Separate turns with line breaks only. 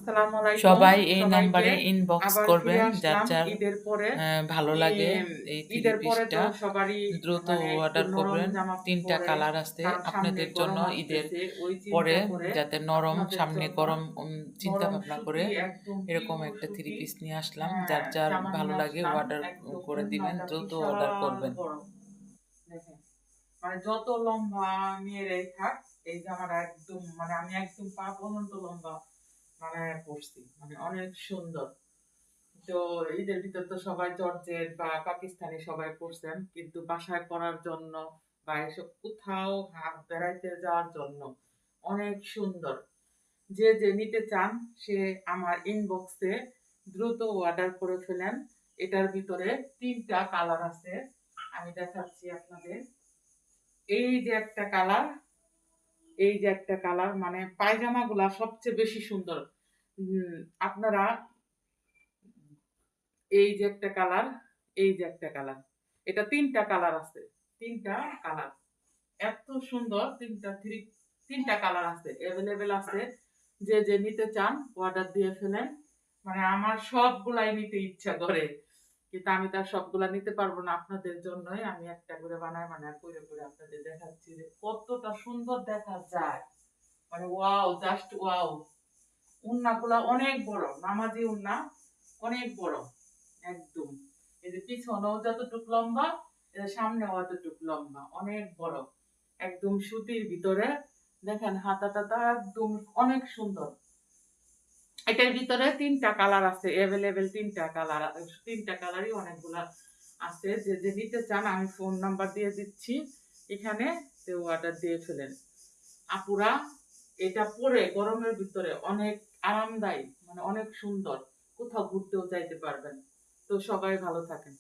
আসসালামু আলাইকুম
সবাই এই
সবাইকে।
নাম্বারে ইনবক্স
আবার
করবেন
ফিরে
যার
আসলাম
যার
ঈদের পরে।
ভালো লাগে এই থ্রি
ঈদের পরে তো
পিসটা
সবারই
দ্রুত
মানে একটু
অর্ডার
নরম
করবেন।
জামা
তিনটা
পরে,
কালার আছে
কারণ সামনে
আপনাদের জন্য
গরম
ঈদের
আসতেছে ওই
পরে,
চিন্তা করে
যাতে নরম
আপনাদের
সামনে
জন্য
গরম চিন্তা
নরম
ভাবনা করে
সুতি একদম
এরকম
পিওর
একটা থ্রি
সুতি
পিস নিয়ে আসলাম। যার যার
জামা
ভালো
নিয়ে
লাগে
আসলাম।
অর্ডার
একদম
করে দিবেন,
ওড়নাটা
দ্রুত অর্ডার
বিশাল
করবেন।
বড়, দেখেন মানে যত লম্বা মেয়েরাই থাক এই জামাটা একদম মানে আমি একদম পা পর্যন্ত লম্বা মানে পরছি, মানে অনেক সুন্দর। তো ঈদের ভিতর তো সবাই জর্জেট বা পাকিস্তানি সবাই পরছেন, কিন্তু বাসায় পরার জন্য বা এসব কোথাও বেড়াইতে যাওয়ার জন্য অনেক সুন্দর। যে যে নিতে চান সে আমার ইনবক্সে দ্রুত অর্ডার করে ফেলেন। এটার ভিতরে তিনটা কালার আছে, আমি দেখাচ্ছি আপনাদের। এই যে একটা কালার, এই যে একটা কালার, মানে পায়জামা গুলা সবচেয়ে বেশি সুন্দর। আপনারা এই যে একটা কালার, এই যে একটা কালার, এটা তিনটা কালার আছে, তিনটা কালার এত সুন্দর। তিনটা কালার আছে, অ্যাভেলেবেল আছে। যে যে নিতে চান অর্ডার দিয়ে ফেলেন। মানে আমার সবগুলাই নিতে ইচ্ছা করে, কিন্তু আমি তার সবগুলা নিতে পারবো না। আপনাদের জন্যই আমি একটা করে বানায় বানায় করে করে আপনাদের দেখাচ্ছি যে কতটা সুন্দর দেখা যায়। মানে ওয়াও, জাস্ট ওয়াও। উন্নাগুলা অনেক বড়, নামাজি উন্না, অনেক বড় একদম। এই যে পিছনেও যতটুক লম্বা, এর সামনেও অতটুক লম্বা, অনেক বড় একদম সুতির ভিতরে। দেখেন হাতা টাতা একদম অনেক সুন্দর। এটার ভিতরে তিনটা কালার আছে, অ্যাভেলেবেল তিনটা কালার, তিনটা কালারই অনেকগুলা আছে। যে যে নিতে চান আমি ফোন নাম্বার দিয়ে দিচ্ছি এখানে, কেউ অর্ডার দিয়ে ফেলেন। আপুরা এটা পরে গরমের ভিতরে অনেক আরামদায়ী, মানে অনেক সুন্দর, কোথাও ঘুরতেও যাইতে পারবেন। তো সবাই ভালো থাকেন।